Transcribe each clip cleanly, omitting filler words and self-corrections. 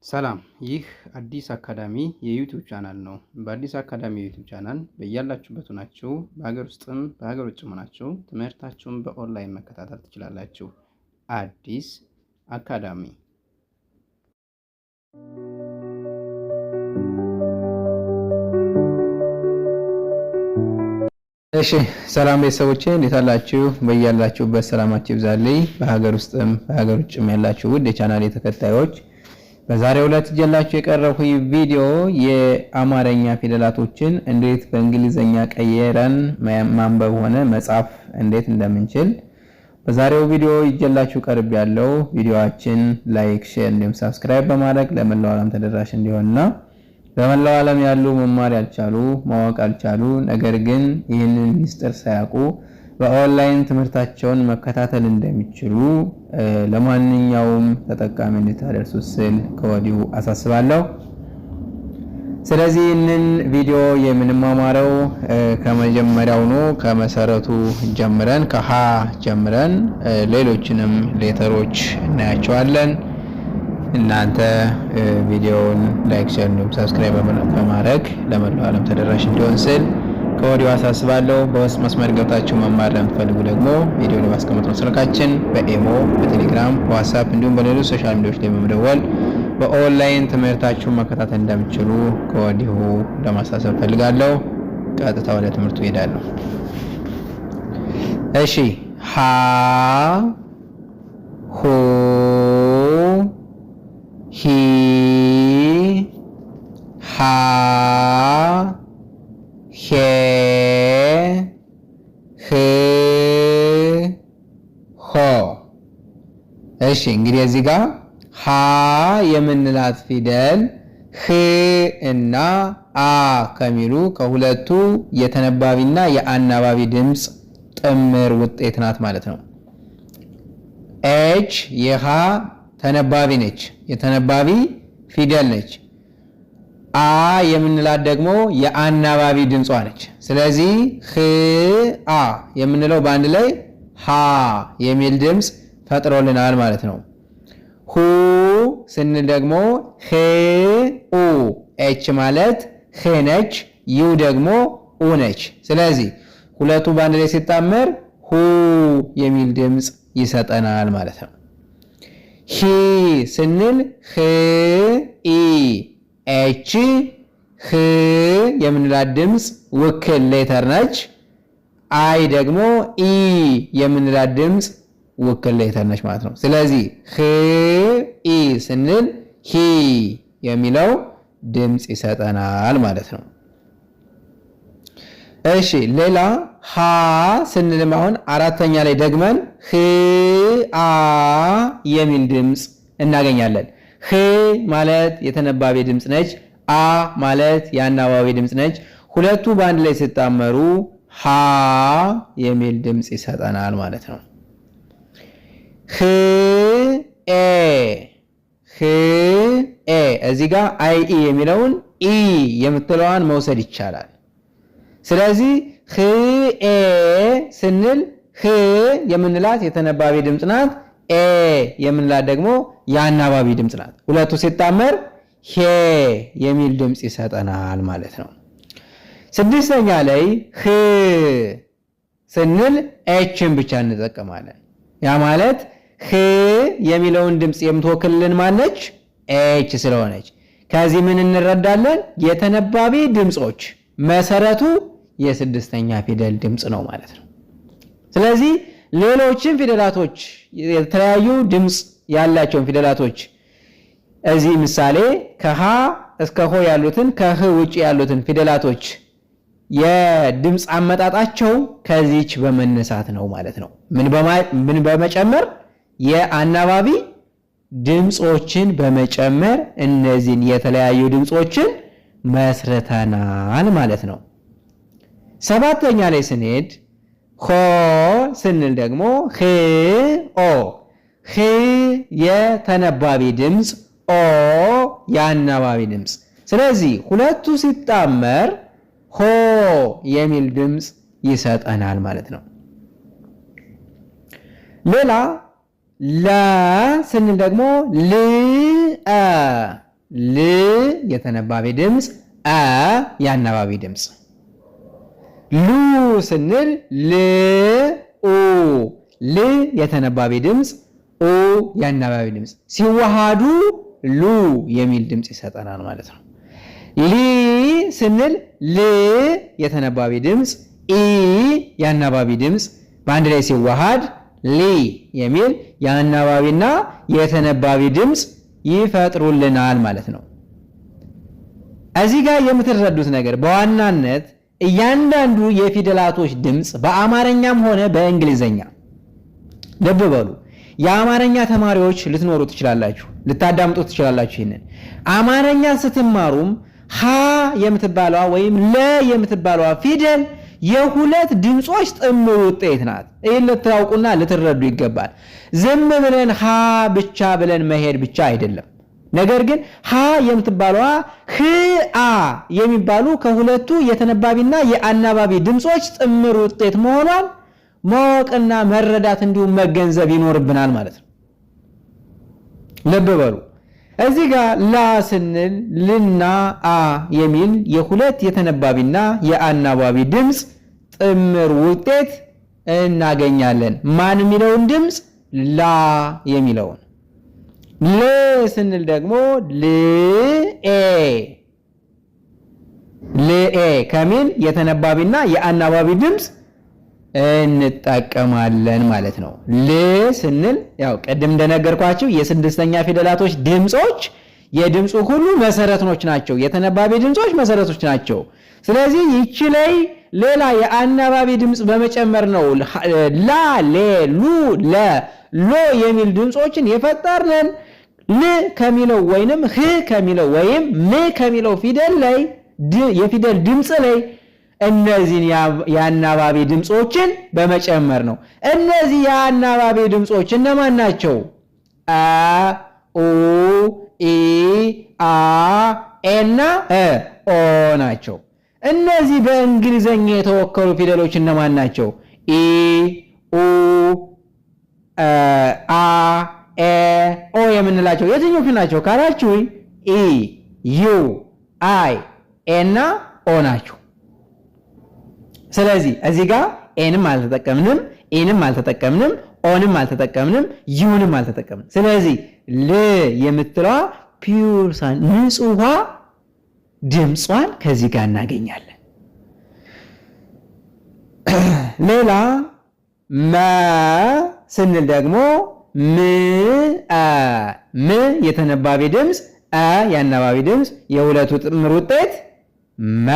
ሰላም፣ ይህ አዲስ አካዳሚ የዩቲዩብ ቻናል ነው። በአዲስ አካዳሚ የዩቲዩብ ቻናል በያላችሁበት ሆናችሁ በሀገር ውስጥም በሀገር ውጭም ሆናችሁ ትምህርታችሁን በኦንላይን መከታተል ትችላላችሁ። አዲስ አካዳሚ። እሺ፣ ሰላም ቤተሰቦቼ እንዴት አላችሁ? በያላችሁበት ሰላማችሁ ይብዛልኝ። በሀገር ውስጥም በሀገር ውጭም ያላችሁ ውድ የቻናሌ ተከታዮች በዛሬው ዕለት ይዤላችሁ የቀረብኩት ቪዲዮ የአማርኛ ፊደላቶችን እንዴት በእንግሊዘኛ ቀየረን ማንበብ ሆነ መጻፍ እንዴት እንደምንችል በዛሬው ቪዲዮ ይዤላችሁ ቀርብ ያለው። ቪዲዮአችን ላይክ፣ ሼር እንዲሁም ሰብስክራይብ በማድረግ ለመላው ዓለም ተደራሽ እንዲሆንና በመላው ዓለም ያሉ መማር ያልቻሉ ማወቅ ያልቻሉ ነገር ግን ይህንን ሚስጥር ሳያውቁ በኦንላይን ትምህርታቸውን መከታተል እንደሚችሉ ለማንኛውም ተጠቃሚ እንድታደርሱ ስል ከወዲሁ አሳስባለሁ። ስለዚህ ይህንን ቪዲዮ የምንማማረው ከመጀመሪያው ነው። ከመሰረቱ ጀምረን ከሀ ጀምረን ሌሎችንም ሌተሮች እናያቸዋለን። እናንተ ቪዲዮውን ላይክ፣ ሼር እንዲሁም ሰብስክራይብ በማድረግ ለመላው ዓለም ተደራሽ እንዲሆን ስል ከወዲሁ አሳስባለሁ። በውስጥ መስመር ገብታችሁ መማር ለምትፈልጉ ደግሞ ቪዲዮ ላይ ባስቀመጥነው ስልካችን በኢሞ፣ በቴሌግራም፣ በዋትስአፕ እንዲሁም በሌሎች ሶሻል ሚዲያዎች ላይ በመደወል በኦንላይን ትምህርታችሁን መከታተል እንደምትችሉ ከወዲሁ ለማሳሰብ ፈልጋለሁ። ቀጥታ ወደ ትምህርቱ ሄዳለሁ። እሺ፣ ሀ ሁ ሂ ሃ ሄ ህ ሆ። እሺ እንግዲህ እዚህ ጋር ሀ የምንላት ፊደል ህ እና አ ከሚሉ ከሁለቱ የተነባቢና የአናባቢ ድምፅ ጥምር ውጤት ናት ማለት ነው። ኤች የሃ ተነባቢ ነች፣ የተነባቢ ፊደል ነች። አ የምንላት ደግሞ የአናባቢ ድምጿ ነች። ስለዚህ ህ አ የምንለው በአንድ ላይ ሀ የሚል ድምፅ ፈጥሮልናል ማለት ነው። ሁ ስንል ደግሞ ህ ኡ፣ ኤች ማለት ህ ነች፣ ዩ ደግሞ ኡ ነች። ስለዚህ ሁለቱ በአንድ ላይ ሲጣመር ሁ የሚል ድምፅ ይሰጠናል ማለት ነው። ሂ ስንል ህ ኢ፣ ኤች ህ የምንላት ድምፅ ውክል ሌተር ነች። አይ ደግሞ ኢ የምንላት ድምፅ ውክል ሌተር ነች ማለት ነው። ስለዚህ ህ ኢ ስንል ሂ የሚለው ድምፅ ይሰጠናል ማለት ነው። እሺ ሌላ ሀ ስንልም አሁን አራተኛ ላይ ደግመን ህ አ የሚል ድምፅ እናገኛለን። ህ ማለት የተነባቢ ድምፅ ነች። አ ማለት የአናባቢ ድምፅ ነች። ሁለቱ በአንድ ላይ ሲጣመሩ ሀ የሚል ድምፅ ይሰጠናል ማለት ነው። ህ ኤ፣ ህ ኤ እዚህ ጋር አይ ኢ የሚለውን ኢ የምትለዋን መውሰድ ይቻላል። ስለዚህ ህ ኤ ስንል ህ የምንላት የተነባቢ ድምፅ ናት። ኤ የምንላት ደግሞ የአናባቢ ድምፅ ናት። ሁለቱ ሲጣመር ሄ የሚል ድምፅ ይሰጠናል ማለት ነው። ስድስተኛ ላይ ህ ስንል ኤችን ብቻ እንጠቀማለን። ያ ማለት ህ የሚለውን ድምፅ የምትወክልልን ማነች? ኤች ስለሆነች። ከዚህ ምን እንረዳለን? የተነባቢ ድምፆች መሰረቱ የስድስተኛ ፊደል ድምፅ ነው ማለት ነው። ስለዚህ ሌሎችን ፊደላቶች የተለያዩ ድምፅ ያላቸውን ፊደላቶች እዚህ ምሳሌ ከሃ እስከ ሆ ያሉትን ከህ ውጪ ያሉትን ፊደላቶች የድምፅ አመጣጣቸው ከዚች በመነሳት ነው ማለት ነው። ምን በመጨመር የአናባቢ ድምፆችን በመጨመር እነዚህን የተለያዩ ድምፆችን መስርተናል ማለት ነው። ሰባተኛ ላይ ስንሄድ ሆ ስንል ደግሞ ህ ኦ፣ ህ የተነባቢ ድምፅ፣ ኦ የአናባቢ ድምፅ። ስለዚህ ሁለቱ ሲጣመር ሆ የሚል ድምፅ ይሰጠናል ማለት ነው። ሌላ ለ ስንል ደግሞ ል ል የተነባቢ ድምፅ፣ አ የአናባቢ ድምፅ። ሉ ስንል ል ኡ፣ ል የተነባቢ ድምፅ፣ ኡ የአናባቢ ድምፅ ሲዋሃዱ ሉ የሚል ድምፅ ይሰጠናል ማለት ነው። ሊ ስንል ል የተነባቢ ድምፅ፣ ኢ የአናባቢ ድምፅ በአንድ ላይ ሲዋሃድ ሊ የሚል የአናባቢና የተነባቢ ድምፅ ይፈጥሩልናል ማለት ነው። እዚህ ጋር የምትረዱት ነገር በዋናነት እያንዳንዱ የፊደላቶች ድምፅ በአማርኛም ሆነ በእንግሊዘኛ ልብ በሉ። የአማርኛ ተማሪዎች ልትኖሩ ትችላላችሁ፣ ልታዳምጡ ትችላላችሁ። ይሄንን አማርኛ ስትማሩም ሀ የምትባለዋ ወይም ለ የምትባለዋ ፊደል የሁለት ድምጾች ጥምር ውጤት ናት። ይህን ልታውቁና ልትረዱ ይገባል። ዝም ብለን ሀ ብቻ ብለን መሄድ ብቻ አይደለም። ነገር ግን ሀ የምትባለዋ ህ አ የሚባሉ ከሁለቱ የተነባቢና የአናባቢ ድምጾች ጥምር ውጤት መሆኗን ማወቅና መረዳት እንዲሁም መገንዘብ ይኖርብናል ማለት ነው። ልብ በሉ። እዚህ ጋር ላ ስንል ልና አ የሚል የሁለት የተነባቢና የአናባቢ ድምፅ ጥምር ውጤት እናገኛለን። ማን የሚለውን ድምፅ? ላ የሚለውን። ል ስንል ደግሞ ልኤ፣ ልኤ ከሚል የተነባቢና የአናባቢ ድምፅ እንጠቀማለን ማለት ነው። ል ስንል ያው ቅድም እንደነገርኳችሁ የስድስተኛ ፊደላቶች ድምጾች የድምፁ ሁሉ መሰረቶች ናቸው። የተነባቢ ድምጾች መሰረቶች ናቸው። ስለዚህ ይቺ ላይ ሌላ የአናባቢ ድምፅ በመጨመር ነው ላ፣ ሌ፣ ሉ፣ ለ፣ ሎ የሚል ድምጾችን የፈጠርነን። ል ከሚለው ወይንም ህ ከሚለው ወይም ም ከሚለው ፊደል ላይ የፊደል ድምፅ ላይ እነዚህን የአናባቢ ድምጾችን በመጨመር ነው። እነዚህ የአናባቢ ድምጾች እነማን ናቸው? አ፣ ኡ፣ ኢ፣ አ፣ ኤ እና ኦ ናቸው። እነዚህ በእንግሊዘኛ የተወከሉ ፊደሎች እነማን ናቸው? ኢ፣ ኡ፣ አ፣ ኤ፣ ኦ የምንላቸው የትኞቹ ናቸው ካላችሁ ኢ፣ ዩ፣ አይ፣ ኤ እና ኦ ናቸው። ስለዚህ እዚህ ጋር ኤንም አልተጠቀምንም፣ ኢንም አልተጠቀምንም፣ ኦንም አልተጠቀምንም፣ ዩንም አልተጠቀምንም። ስለዚህ ል የምትለዋ ፒውር ንጹሃ ድምጿን ከዚህ ጋር እናገኛለን። ሌላ መ ስንል ደግሞ ም የተነባቢ ድምፅ፣ አ የአናባቢ ድምፅ የሁለቱ ጥምር ውጤት መ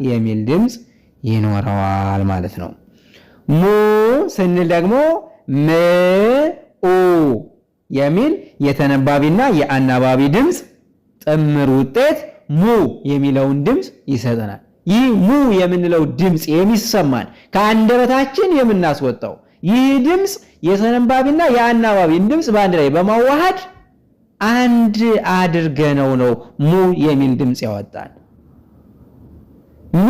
የሚል ድምፅ ይኖረዋል ማለት ነው። ሙ ስንል ደግሞ ም ኡ የሚል የተነባቢና የአናባቢ ድምፅ ጥምር ውጤት ሙ የሚለውን ድምፅ ይሰጠናል። ይህ ሙ የምንለው ድምፅ የሚሰማን ከአንደበታችን የምናስወጣው ይህ ድምፅ የተነባቢና የአናባቢን ድምፅ በአንድ ላይ በማዋሃድ አንድ አድርገነው ነው ሙ የሚል ድምፅ ያወጣል። ሚ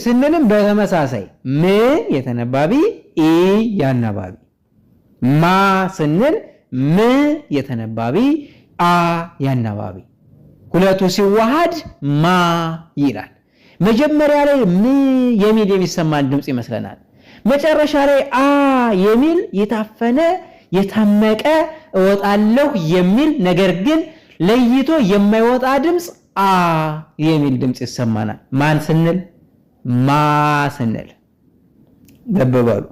ስንልም በተመሳሳይ ም የተነባቢ፣ ኢ የአናባቢ። ማ ስንል ም የተነባቢ፣ አ የአናባቢ። ሁለቱ ሲዋሃድ ማ ይላል። መጀመሪያ ላይ ም የሚል የሚሰማን ድምፅ ይመስለናል። መጨረሻ ላይ አ የሚል የታፈነ የታመቀ እወጣለሁ የሚል ነገር ግን ለይቶ የማይወጣ ድምፅ አ የሚል ድምፅ ይሰማናል። ማን ስንል? ማ ስንል። ልብ በሉ።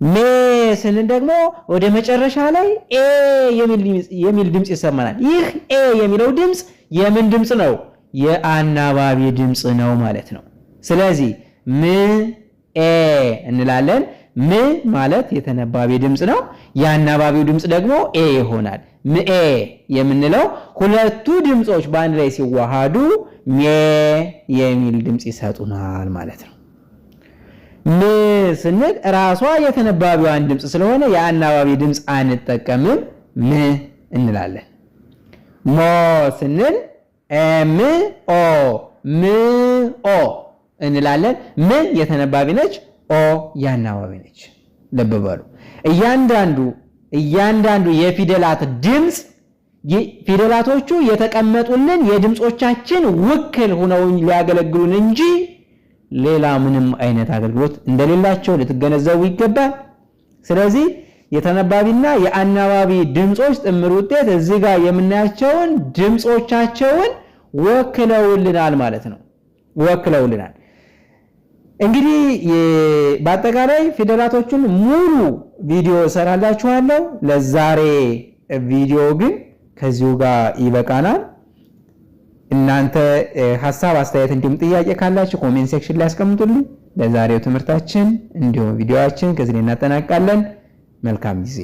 ሜ ስንል ደግሞ ወደ መጨረሻ ላይ ኤ የሚል ድምፅ ይሰማናል። ይህ ኤ የሚለው ድምፅ የምን ድምፅ ነው? የአናባቢ ድምፅ ነው ማለት ነው። ስለዚህ ም ኤ እንላለን። ም ማለት የተነባቢ ድምፅ ነው። የአናባቢው ድምፅ ደግሞ ኤ ይሆናል። ምኤ የምንለው ሁለቱ ድምፆች በአንድ ላይ ሲዋሃዱ ሜ የሚል ድምፅ ይሰጡናል ማለት ነው። ም ስንል ራሷ የተነባቢዋን ድምፅ ስለሆነ የአናባቢ ድምፅ አንጠቀምም፣ ም እንላለን። ሞ ስንል ም ኦ ም ኦ እንላለን። ም የተነባቢ ነች፣ ኦ የአናባቢ ነች። ልብ በሉ። እያንዳንዱ የፊደላት ድምፅ ፊደላቶቹ የተቀመጡልን የድምጾቻችን ውክል ሆነው ሊያገለግሉን እንጂ ሌላ ምንም አይነት አገልግሎት እንደሌላቸው ልትገነዘቡ ይገባል። ስለዚህ የተነባቢና የአናባቢ ድምጾች ጥምር ውጤት እዚህ ጋር የምናያቸውን ድምጾቻቸውን ወክለውልናል ማለት ነው። ወክለውልናል። እንግዲህ በአጠቃላይ ፊደላቶቹን ሙሉ ቪዲዮ እሰራላችኋለሁ። ለዛሬ ቪዲዮ ግን ከዚሁ ጋር ይበቃናል። እናንተ ሐሳብ፣ አስተያየት እንዲሁም ጥያቄ ካላችሁ ኮሜንት ሴክሽን ላይ አስቀምጡልኝ። ለዛሬው ትምህርታችን እንዲሁም ቪዲዮአችን ከዚህ ላይ እናጠናቅቃለን። መልካም ጊዜ